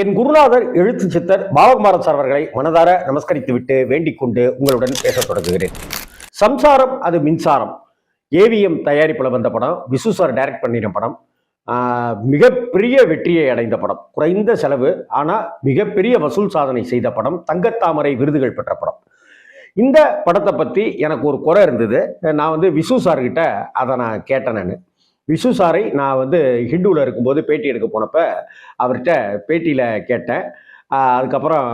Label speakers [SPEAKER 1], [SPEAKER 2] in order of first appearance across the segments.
[SPEAKER 1] என் குருநாதர் எழுத்து சித்தர் பாலகுமாரன் சார் அவர்களை மனதார நமஸ்கரித்துவிட்டு வேண்டிக் கொண்டு உங்களுடன் பேசத் தொடங்குகிறேன். சம்சாரம் அது மின்சாரம் ஏவிஎம் தயாரிப்பில் வந்த படம், விசு சார் டைரக்ட் பண்ணின படம். மிகப்பெரிய வெற்றியை அடைந்த படம், குறைந்த செலவு ஆனால் மிகப்பெரிய வசூல் சாதனை செய்த படம், தங்கத்தாமரை விருதுகள் பெற்ற படம். இந்த படத்தை பற்றி எனக்கு ஒரு குறை இருந்தது. நான் விசு சார்கிட்ட அதை நான் கேட்டேன். விசு சாரை நான் ஹிந்துவில் இருக்கும்போது பேட்டி எடுக்க போனப்போ அவர்கிட்ட பேட்டியில் கேட்டேன். அதுக்கப்புறம்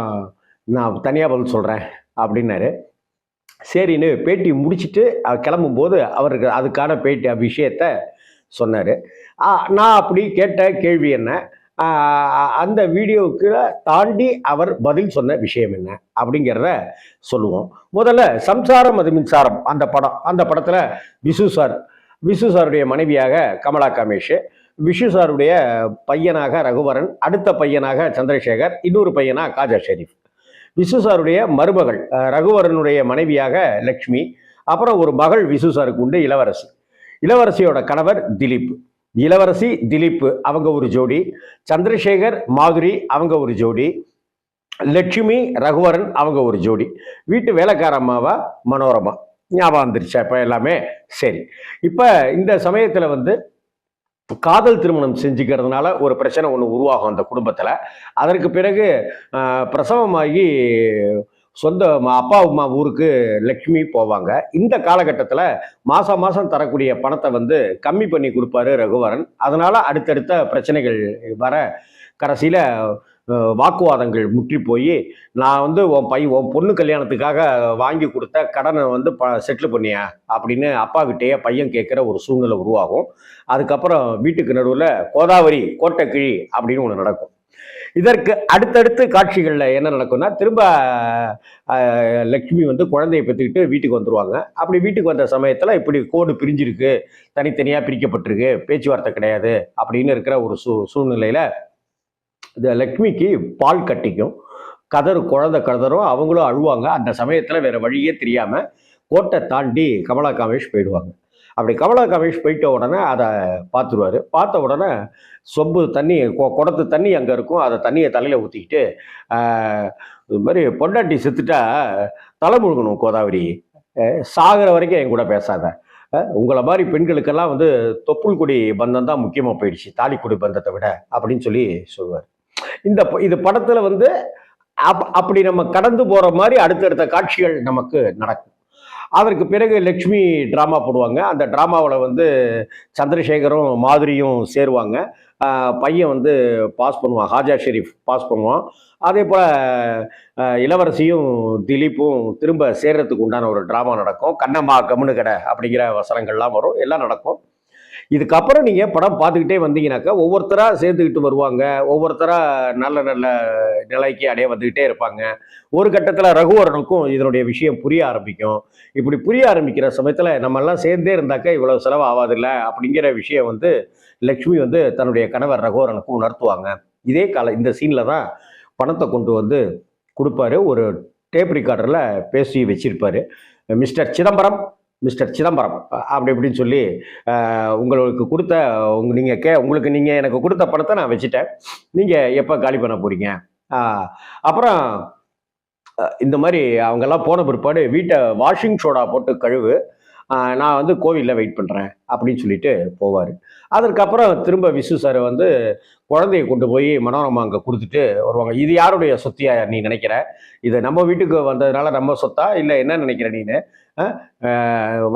[SPEAKER 1] நான் தனியாக பதில் சொல்கிறேன் அப்படின்னாரு. சரின்னு பேட்டி முடிச்சுட்டு கிளம்பும்போது அவருக்கு அதுக்கான பேட்டி விஷயத்த சொன்னார். நான் அப்படி கேட்ட கேள்வி என்ன, அந்த வீடியோவுக்கு தாண்டி அவர் பதில் சொன்ன விஷயம் என்ன அப்படிங்கிறத சொல்லுவோம். முதல்ல சம்சாரம் அது மின்சாரம் அந்த படத்தில் விசு சாருடைய மனைவியாக கமலா கமேஷ், விசு சாருடைய பையனாக ரகுவரன், அடுத்த பையனாக சந்திரசேகர், இன்னொரு பையனாக காஜா ஷெரீஃப். விசு சாருடைய மருமகள் ரகுவரனுடைய மனைவியாக லக்ஷ்மி, அப்புறம் ஒரு மகள் விசு சாருக்கு உண்டு, இளவரசி. இளவரசியோட கணவர் திலீப். இளவரசி திலீப் அவங்க ஒரு ஜோடி, சந்திரசேகர் மாதுரி அவங்க ஒரு ஜோடி, லட்சுமி ரகுவரன் அவங்க ஒரு ஜோடி. வீட்டு வேலைக்கார அம்மாவா மனோரமா. ஞாபகம் வந்துருச்சா இப்போ எல்லாமே? சரி. இப்போ இந்த சமயத்தில் காதல் திருமணம் செஞ்சுக்கிறதுனால ஒரு பிரச்சனை ஒன்று உருவாகும் அந்த குடும்பத்தில். அதற்கு பிறகு பிரசவமாகி சொந்த அப்பா அம்மா ஊருக்கு லக்ஷ்மி போவாங்க. இந்த காலகட்டத்தில் மாதம் தரக்கூடிய பணத்தை கம்மி பண்ணி கொடுப்பாரு ரகுவரன். அதனால அடுத்தடுத்த பிரச்சனைகள் வர கடைசியில் வாக்குவாதங்கள் முற்றி போய், நான் உன் பொண்ணு கல்யாணத்துக்காக வாங்கி கொடுத்த கடனை செட்டில் பண்ணியா அப்படின்னு அப்பா கிட்டேயே பையன் கேட்குற ஒரு சூழ்நிலை உருவாகும். அதுக்கப்புறம் வீட்டுக்கு நடுவில் கோதாவரி கோட்டைக்கிழி அப்படின்னு ஒன்று நடக்கும். இதற்கு அடுத்தடுத்து காட்சிகளில் என்ன நடக்கும்னா, திரும்ப லக்ஷ்மி குழந்தையை பெற்றுக்கிட்டு வீட்டுக்கு வந்துடுவாங்க. அப்படி வீட்டுக்கு வந்த சமயத்தில் இப்படி கோடு பிரிஞ்சிருக்கு, தனித்தனியாக பிரிக்கப்பட்டிருக்கு, பேச்சுவார்த்தை கிடையாது அப்படின்னு இருக்கிற ஒரு சூழ்நிலையில் இந்த லக்ஷ்மிக்கு பால் கட்டிக்கும், குழந்தை கதறும், அவங்களும் அழுவாங்க. அந்த சமயத்தில் வேற வழியே தெரியாமல் கோட்டை தாண்டி கமலா கமேஷ் போயிடுவாங்க. அப்படி கமலா கமேஷ் போயிட்ட உடனே அதை பார்த்துருவார். பார்த்த உடனே சொம்பு தண்ணி, குடத்து தண்ணி அங்கே இருக்கும், அதை தண்ணியை தலையில் ஊற்றிக்கிட்டு, இது மாதிரி பொண்டாட்டி செத்துட்டா தலை முழுகணும் கோதாவரி, சாகிற வரைக்கும் என் கூட பேசாத, உங்களை மாதிரி பெண்களுக்கெல்லாம் தொப்புள் கொடி பந்தம் தான் முக்கியமாக போயிடுச்சு, தாலி கொடி பந்தத்தை விட அப்படின்னு சொல்லி சொல்லுவார். இது படத்துல அப்படி நம்ம கடந்து போற மாதிரி அடுத்தடுத்த காட்சிகள் நமக்கு நடக்கும். அதற்கு பிறகு லக்ஷ்மி டிராமா போடுவாங்க. அந்த டிராமாவில் சந்திரசேகரும் மாதுரியும் சேருவாங்க. பையன் பாஸ் பண்ணுவான், ஹாஜா ஷெரீஃப் பாஸ் பண்ணுவான். அதே போல் இளவரசியும் திலீப்பும் திரும்ப சேர்றதுக்கு உண்டான ஒரு டிராமா நடக்கும். கண்ணம்மா கம்முனு கடை அப்படிங்கிற வசனங்கள்லாம் வரும், எல்லாம் நடக்கும். இதுக்கப்புறம் நீங்கள் படம் பார்த்துக்கிட்டே வந்தீங்கன்னாக்கா ஒவ்வொருத்தராக சேர்த்துக்கிட்டு வருவாங்க, ஒவ்வொருத்தராக நல்ல நல்ல நிலைக்கு அடைய வந்துக்கிட்டே இருப்பாங்க. ஒரு கட்டத்தில் ரகுவரனுக்கும் இதனுடைய விஷயம் புரிய ஆரம்பிக்கும். இப்படி புரிய ஆரம்பிக்கிற சமயத்தில் நம்மெல்லாம் சேர்ந்தே இருந்தாக்கா இவ்வளோ செலவு ஆகாதில்ல அப்படிங்கிற விஷயம் லக்ஷ்மி தன்னுடைய கணவர் ரகுவரனுக்கும் உணர்த்துவாங்க. இந்த சீனில் தான் பணத்தை கொண்டு கொடுப்பாரு. ஒரு டேப் ரெக்கார்டரில் பேசி வச்சிருப்பாரு. மிஸ்டர் சிதம்பரம் அப்படி இப்படின்னு சொல்லி, உங்களுக்கு நீங்கள் எனக்கு கொடுத்த பணத்தை நான் வச்சுட்டேன், நீங்கள் எப்போ காலி பண்ண போறீங்க? அப்புறம் இந்த மாதிரி அவங்கெல்லாம் போன பிற்பாடு வீட்டை வாஷிங் சோடா போட்டு கழுவு, நான் கோவிலில் வெயிட் பண்ணுறேன் அப்படின்னு சொல்லிட்டு போவார். அதற்கப்புறம் திரும்ப விசு சார் குழந்தைய கொண்டு போய் மனோரமா அங்கே கொடுத்துட்டு வருவாங்க. இது யாருடைய சொத்தியா நீ நினைக்கிற? இது நம்ம வீட்டுக்கு வந்ததுனால நம்ம சொத்தா, இல்லை என்ன நினைக்கிற நீனு?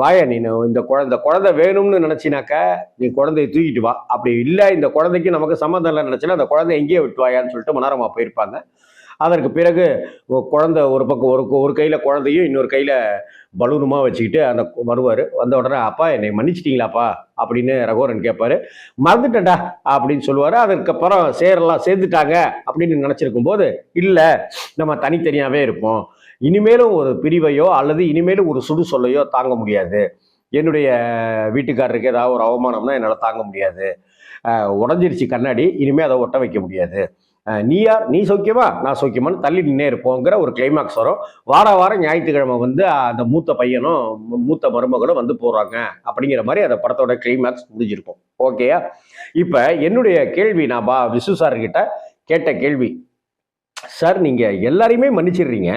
[SPEAKER 1] வாயா நீனு, இந்த குழந்தை வேணும்னு நினச்சினாக்கா நீ குழந்தைய தூக்கிட்டு வா, அப்படி இல்லை இந்த குழந்தைக்கு நமக்கு சம்மந்தம் இல்லை நினச்சினா அந்த குழந்தை எங்கேயே விட்டு வாயான்னு சொல்லிட்டு மனோரமா போயிருப்பாங்க. அதற்கு பிறகு குழந்தை ஒரு பக்கம் ஒரு கையில் குழந்தையும் இன்னொரு கையில் பலூனுமா வச்சுக்கிட்டு வருவார். வந்த உடனே, அப்பா என்னை மன்னிச்சிட்டிங்களாப்பா அப்படின்னு ரகுவரன் கேட்பாரு. மறந்துட்டேன்டா அப்படின்னு சொல்லுவார். அதுக்கப்புறம் சேர்ந்துட்டாங்க அப்படின்னு நினச்சிருக்கும் போது, இல்லை நம்ம தனித்தனியாகவே இருப்போம், இனிமேலும் ஒரு பிரிவையோ அல்லது இனிமேலும் ஒரு சுடு சொல்லையோ தாங்க முடியாது, என்னுடைய வீட்டுக்காரருக்கு ஏதாவது ஒரு அவமானம்னா என்னால் தாங்க முடியாது, உடஞ்சிருச்சு கண்ணாடி, இனிமேல் அதை ஒட்ட வைக்க முடியாது, நீ யார், நீ சௌக்கியமா நான் சௌக்கியமானு தள்ளி நின்னே இருப்போங்கிற ஒரு கிளைமாக்ஸ் வரும். வாரம் ஞாயிற்றுக்கிழமை அந்த மூத்த பையனும் மூத்த மருமகளும் போடுறாங்க அப்படிங்கிற மாதிரி அந்த படத்தோட கிளைமாக்ஸ் முடிஞ்சிருக்கும். ஓகேயா? இப்போ என்னுடைய கேள்வி நான் விசு சார்கிட்ட கேட்ட கேள்வி, சார் நீங்கள் எல்லாரையுமே மன்னிச்சிடுறீங்க,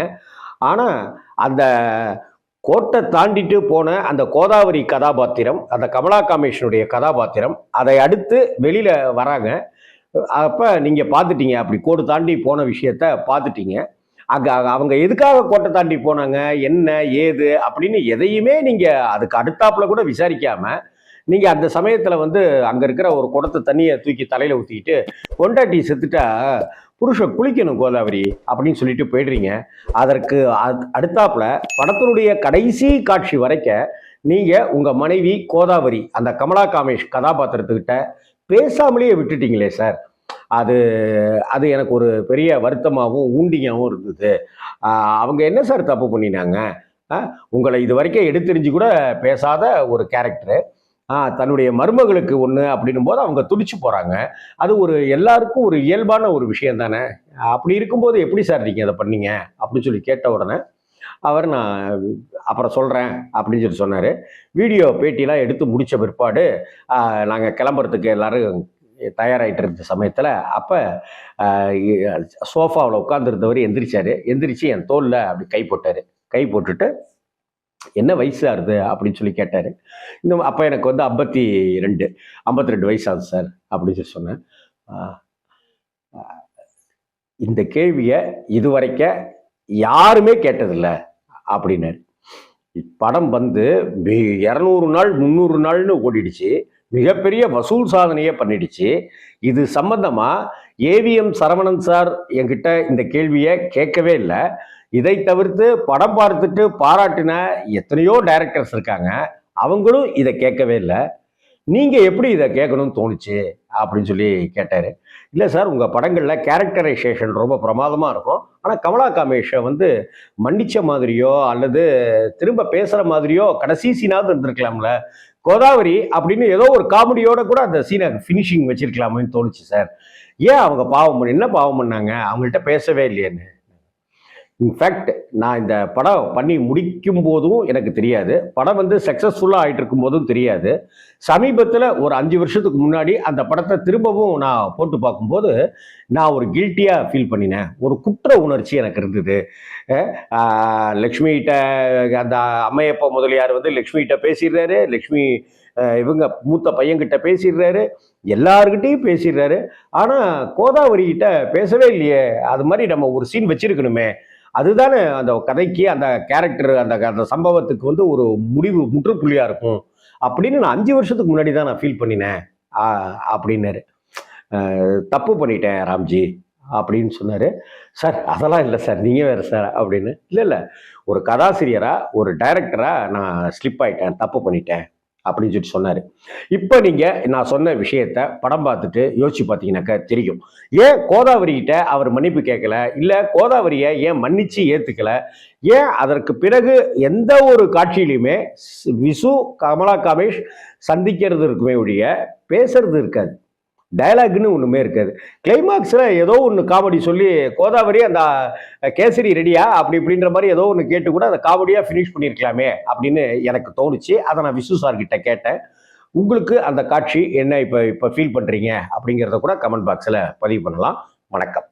[SPEAKER 1] ஆனால் அந்த கோட்டை தாண்டிட்டு போன அந்த கோதாவரி கதாபாத்திரம், அந்த கமலா காமேஷனுடைய கதாபாத்திரம், அதை அடுத்து வெளியில வராங்க. அப்ப நீங்க பார்த்துட்டீங்க, அப்படி கோடு தாண்டி போன விஷயத்த பார்த்துட்டீங்க. அங்க அவங்க எதுக்காக கோட்டை தாண்டி போனாங்க, என்ன ஏது அப்படின்னு எதையுமே நீங்க அதுக்கு அடுத்தாப்புல கூட விசாரிக்காம, நீங்க அந்த சமயத்துல வந்து அங்க இருக்கிற ஒரு குடத்து தண்ணிய தூக்கி தலையில ஊத்திக்கிட்டு, பொண்டாட்டி செத்துட்டா புருஷன் குளிக்கணும் கோதாவரி அப்படின்னு சொல்லிட்டு போயிடுறீங்க. அதற்கு அடுத்தாப்புல படத்தினுடைய கடைசி காட்சி வரைக்க நீங்க உங்க மனைவி கோதாவரி அந்த கமலா காமேஷ் கதாபாத்திரத்துக்கிட்ட பேசாமலேயே விட்டுட்டீங்களே சார். அது அது எனக்கு ஒரு பெரிய வருத்தமாகவும் ஊண்டியாகவும் இருந்தது. அவங்க என்ன சார் தப்பு பண்ணினாங்க? உங்களை இது வரைக்கும் எடுத்தெறிஞ்சு கூட பேசாத ஒரு கேரக்டரு, தன்னுடைய மருமகளுக்கு ஒன்று அப்படின்னும் போது அவங்க துடிச்சு போகிறாங்க. அது ஒரு எல்லாருக்கும் ஒரு இயல்பான ஒரு விஷயம் தானே. அப்படி இருக்கும்போது எப்படி சார் நீங்கள் அதை பண்ணீங்க அப்படின்னு சொல்லி கேட்ட உடனே அவர் நான் அப்புறம் சொல்கிறேன் அப்படின்னு சொல்லி சொன்னார். வீடியோ பேட்டிலாம் எடுத்து முடித்த பிற்பாடு நாங்கள் கிளம்புறதுக்கு எல்லாரும் தயாராகிட்டு இருந்த சமயத்தில் அப்போ சோஃபாவில் உட்காந்துருந்தவர் எந்திரிச்சார். எந்திரிச்சு என் தோளில் அப்படி கை போட்டார். கை போட்டுட்டு என்ன வயசு ஆகுது அப்படின்னு சொல்லி கேட்டார். இன்னும் அப்போ எனக்கு வந்து 52 வயசு ஆகுது சார் அப்படின்னு சொல்லி சொன்னேன். இந்த கேள்வியை இதுவரைக்க யாருமே கேட்டதில்லை அப்படின்னாரு. படம் வந்து 200 நாள் 300 நாள்னு ஓடிடுச்சு, மிகப்பெரிய வசூல் சாதனையே பண்ணிடுச்சு. இது சம்பந்தமா ஏவிஎம் சரவணன் சார் என்கிட்ட இந்த கேள்வியை கேட்கவே இல்லை. இதை தவிர்த்து படம் பார்த்துட்டு பாராட்டின எத்தனையோ டைரக்டர்ஸ் இருக்காங்க, அவங்களும் இதை கேட்கவே இல்லை. நீங்க எப்படி இதை கேட்கணும்னு தோணுச்சு அப்படின்னு சொல்லி கேட்டாரு. இல்லை சார், உங்க படங்கள்ல கேரக்டரைசேஷன் ரொம்ப பிரமாதமா இருக்கும், ஆனா கமலா காமேஷை வந்து மன்னிச்ச மாதிரியோ அல்லது திரும்ப பேசுற மாதிரியோ கடைசி சீனாவது இருந்திருக்கலாம்ல, கோதாவரி அப்படின்னு ஏதோ ஒரு காமெடியோட கூட அந்த சீனை ஃபினிஷிங் வச்சிருக்கலாமேன்னு தோணுச்சு சார். ஏன் அவங்க என்ன பாவம் பண்ணாங்க, அவங்கள்ட்ட பேசவே இல்லையேன்னு. இன்ஃபேக்ட் நான் இந்த படம் பண்ணி முடிக்கும் போதும் எனக்கு தெரியாது, படம் வந்து சக்ஸஸ்ஃபுல்லாக ஆகிட்டு இருக்கும் போதும் தெரியாது. சமீபத்தில் ஒரு 5 வருஷத்துக்கு முன்னாடி அந்த படத்தை திரும்பவும் நான் போட்டு பார்க்கும்போது நான் ஒரு கில்ட்டியாக ஃபீல் பண்ணினேன். ஒரு குற்ற உணர்ச்சி எனக்கு இருந்தது. லக்ஷ்மிகிட்ட அந்த அம்மையப்பா முதலியார் வந்து லக்ஷ்மிகிட்ட பேசிடுறாரு, லக்ஷ்மி இவங்க மூத்த பையன்கிட்ட பேசிடுறாரு, எல்லாருக்கிட்டையும் பேசிடுறாரு. ஆனால் கோதாவரி கிட்ட பேசவே இல்லையே. அது மாதிரி நம்ம ஒரு சீன் வச்சிருக்கணுமே, அதுதானே அந்த கதைக்கு அந்த கேரக்டர் அந்த அந்த சம்பவத்துக்கு வந்து ஒரு முற்றுப்புள்ளியா இருக்கும் அப்படின்னு நான் 5 வருஷத்துக்கு முன்னாடி தான் நான் ஃபீல் பண்ணினேன் அப்படின்னாரு. தப்பு பண்ணிட்டேன் ராம்ஜி அப்படின்னு சொன்னாரு. சார் அதெல்லாம் இல்லை சார், நீங்க வேற சார் அப்படின்னு. இல்லை ஒரு கதாசிரியரா ஒரு டைரக்டரா நான் ஸ்லிப் ஆயிட்டேன், தப்பு பண்ணிட்டேன் அப்படின்னு சொல்லி சொன்னாரு. இப்போ நீங்க நான் சொன்ன விஷயத்த படம் பார்த்துட்டு யோசிச்சு பார்த்தீங்கன்னாக்கா தெரியும், ஏன் கோதாவரி கிட்ட அவர் மன்னிப்பு கேட்கல, இல்லை கோதாவரியை ஏன் மன்னிச்சு ஏத்துக்கல, ஏன் அதற்கு பிறகு எந்த ஒரு காட்சியிலுமே விசு கமலா காமேஷ் சந்திக்கிறது இருக்குமே ஒழிய பேசுறது இருக்காது, டயலாக்னு ஒன்றுமே இருக்காது. கிளைமாக்ஸில் ஏதோ ஒன்று காமெடி சொல்லி கோதாவரி அந்த கேசரி ரெடியா அப்படி இப்படின்ற மாதிரி ஏதோ ஒன்று கேட்டு கூட அதை காமெடியாக ஃபினிஷ் பண்ணியிருக்கலாமே அப்படின்னு எனக்கு தோணுச்சு. அதை நான் விசு சார்கிட்ட கேட்டேன். உங்களுக்கு அந்த காட்சி என்ன இப்போ ஃபீல் பண்ணுறீங்க அப்படிங்கிறத கூட கமெண்ட் பாக்ஸில் பதிவு பண்ணலாம். வணக்கம்.